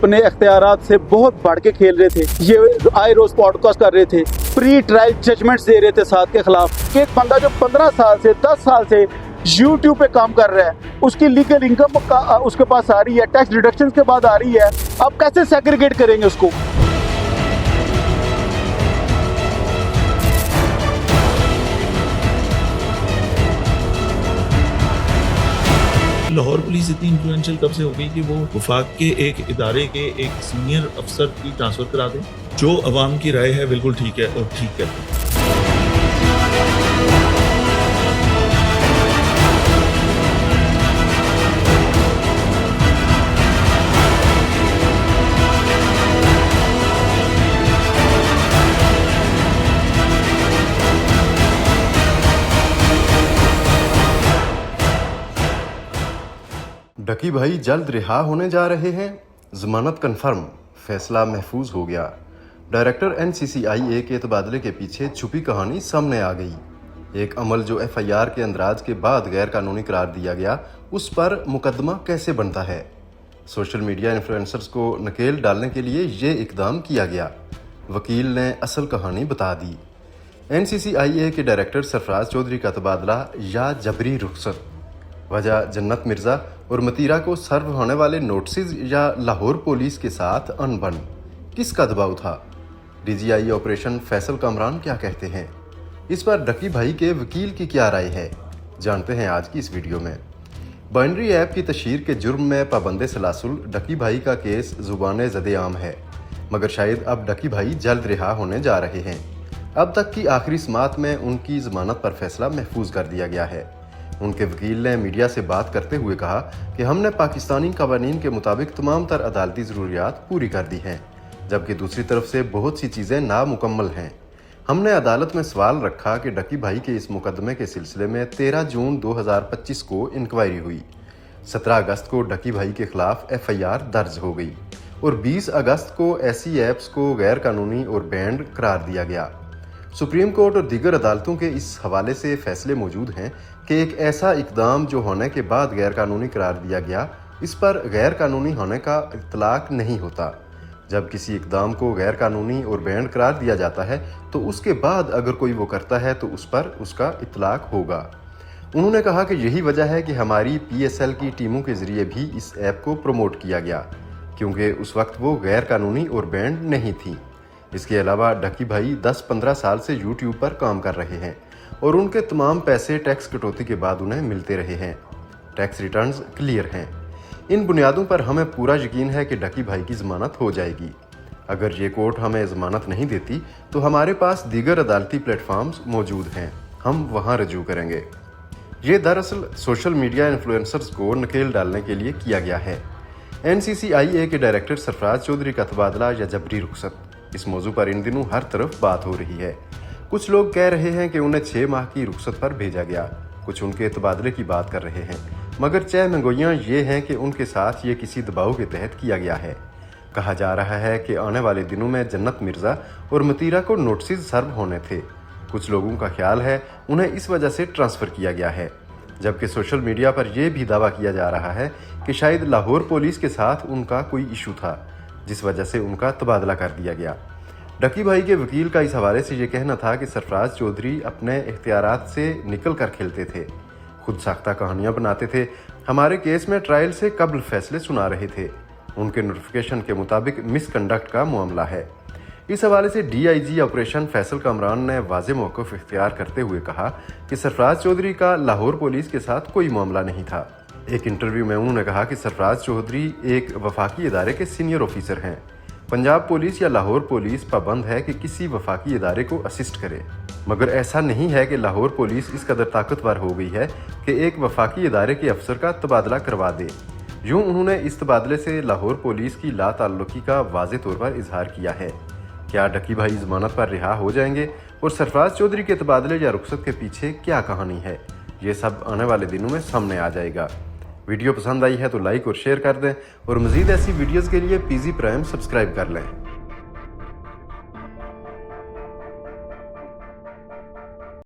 اپنے اختیارات سے بہت بڑھ کے کھیل رہے تھے. یہ آئے روز پوڈکاسٹ کر رہے تھے, پری ٹرائل ججمنٹس دے رہے تھے ساتھ کے خلاف. ایک بندہ جو 15 سال سے 10 سال سے یوٹیوب پہ کام کر رہا ہے, اس کی لیگل انکم اس کے پاس آ رہی ہے, ٹیکس ڈیڈکشن کے بعد آ رہی ہے, آپ کیسے سیگریگیٹ کریں گے اس کو؟ لاہور پولیس اتنی انفلوئنشل کب سے ہو گئی کہ وہ وفاق کے ایک ادارے کے ایک سینئر افسر کی ٹرانسفر کرا دیں. جو عوام کی رائے ہے بالکل ٹھیک ہے اور ٹھیک کرتے ہیں. ڈکی بھائی جلد رہا ہونے جا رہے ہیں, ضمانت کنفرم, فیصلہ محفوظ ہو گیا. ڈائریکٹر NCCIA کے تبادلے کے پیچھے چھپی کہانی سامنے آ گئی. ایک عمل جو FIR کے اندراج کے بعد غیر قانونی قرار دیا گیا, اس پر مقدمہ کیسے بنتا ہے؟ سوشل میڈیا انفلوئنسرز کو نکیل ڈالنے کے لیے یہ اقدام کیا گیا. وکیل نے اصل کہانی بتا دی. NCCIA کے ڈائریکٹر سرفراز چودھری کا تبادلہ یا جبری رخصت. وجہ جنت مرزا اور متیرہ کو سرو ہونے والے نوٹسز یا لاہور پولیس کے ساتھ انبن. کس کا دباؤ تھا؟ DGI آپریشن فیصل کامران کیا کہتے ہیں؟ اس پر ڈکی بھائی کے وکیل کی کیا رائے ہے؟ جانتے ہیں آج کی اس ویڈیو میں. بائنری ایپ کی تشہیر کے جرم میں پابند سلاسل ڈکی بھائی کا کیس زبان زد عام ہے, مگر شاید اب ڈکی بھائی جلد رہا ہونے جا رہے ہیں. اب تک کی آخری سماعت میں ان کی ضمانت پر فیصلہ محفوظ کر دیا گیا ہے. ان کے وکیل نے میڈیا سے بات کرتے ہوئے کہا کہ ہم نے پاکستانی قوانین کے مطابق تمام تر عدالتی ضروریات پوری کر دی ہیں, جبکہ دوسری طرف سے بہت سی چیزیں نامکمل ہیں. ہم نے عدالت میں سوال رکھا کہ ڈکی بھائی کے اس مقدمے کے سلسلے میں 13 جون 2025 کو انکوائری ہوئی. 17 اگست کو ڈکی بھائی کے خلاف FIR درج ہو گئی اور 20 اگست کو ایسی ایپس کو غیر قانونی اور بینڈ قرار دیا گیا. سپریم کورٹ اور دیگر عدالتوں کے اس حوالے سے فیصلے موجود ہیں کہ ایک ایسا اقدام جو ہونے کے بعد غیر قانونی قرار دیا گیا, اس پر غیر قانونی ہونے کا اطلاق نہیں ہوتا. جب کسی اقدام کو غیر قانونی اور بینڈ قرار دیا جاتا ہے تو اس کے بعد اگر کوئی وہ کرتا ہے تو اس پر اس کا اطلاق ہوگا. انہوں نے کہا کہ یہی وجہ ہے کہ ہماری PSL کی ٹیموں کے ذریعے بھی اس ایپ کو پروموٹ کیا گیا, کیونکہ اس وقت وہ غیر قانونی اور بینڈ نہیں تھی. اس کے علاوہ ڈکی بھائی 10-15 سال سے یوٹیوب پر کام کر رہے ہیں اور ان کے تمام پیسے ٹیکس کٹوتی کے بعد انہیں ملتے رہے ہیں. ٹیکس ریٹرنز کلیئر ہیں. ان بنیادوں پر ہمیں پورا یقین ہے کہ ڈکی بھائی کی ضمانت ہو جائے گی. اگر یہ کورٹ ہمیں ضمانت نہیں دیتی تو ہمارے پاس دیگر عدالتی پلیٹ فارمز موجود ہیں, ہم وہاں رجوع کریں گے. یہ دراصل سوشل میڈیا انفلوئنسرز کو نکیل ڈالنے کے لیے کیا گیا ہے. NCCIA کے ڈائریکٹر سرفراز چودھری کا تبادلہ یا جبری رخصت, اس موضوع پر ان دنوں ہر طرف بات ہو رہی ہے. کچھ لوگ کہہ رہے ہیں کہ انہیں 6 ماہ کی رخصت پر بھیجا گیا, کچھ ان کے تبادلے کی بات کر رہے ہیں, مگر چہ منگوئیاں یہ ہیں کہ ان کے ساتھ یہ کسی دباؤ کے تحت کیا گیا ہے. کہا جا رہا ہے کہ آنے والے دنوں میں جنت مرزا اور متیرہ کو نوٹسز سرو ہونے تھے. کچھ لوگوں کا خیال ہے انہیں اس وجہ سے ٹرانسفر کیا گیا ہے, جبکہ سوشل میڈیا پر یہ بھی دعویٰ کیا جا رہا ہے کہ شاید لاہور پولیس کے ساتھ ان کا کوئی ایشو تھا, جس وجہ سے ان کا تبادلہ کر دیا گیا. ڈکی بھائی کے وکیل کا اس حوالے سے یہ کہنا تھا کہ سرفراز چودھری اپنے اختیارات سے نکل کر کھیلتے تھے, خود ساختہ کہانیاں بناتے تھے, ہمارے کیس میں ٹرائل سے قبل فیصلے سنا رہے تھے. ان کے نوٹیفیکیشن کے مطابق مس کنڈکٹ کا معاملہ ہے. اس حوالے سے DIG آپریشن فیصل کامران نے واضح موقف اختیار کرتے ہوئے کہا کہ سرفراز چودھری کا لاہور پولیس کے ساتھ کوئی معاملہ نہیں تھا. ایک انٹرویو میں انہوں نے کہا کہ سرفراز چودھری ایک وفاقی ادارے کے سینئر آفیسر ہیں. پنجاب پولیس یا لاہور پولیس پابند ہے کہ کسی وفاقی ادارے کو اسسٹ کرے, مگر ایسا نہیں ہے کہ لاہور پولیس اس قدر طاقتور ہو گئی ہے کہ ایک وفاقی ادارے کے افسر کا تبادلہ کروا دے. یوں انہوں نے اس تبادلے سے لاہور پولیس کی لا تعلقی کا واضح طور پر اظہار کیا ہے. کیا ڈکی بھائی ضمانت پر رہا ہو جائیں گے اور سرفراز چودھری کے تبادلے یا رخصت کے پیچھے کیا کہانی ہے؟ یہ سب آنے والے دنوں میں سامنے آ جائے گا. ویڈیو پسند آئی ہے تو لائک اور شیئر کر دیں, اور مزید ایسی ویڈیوز کے لیے PZ پرائم سبسکرائب کر لیں.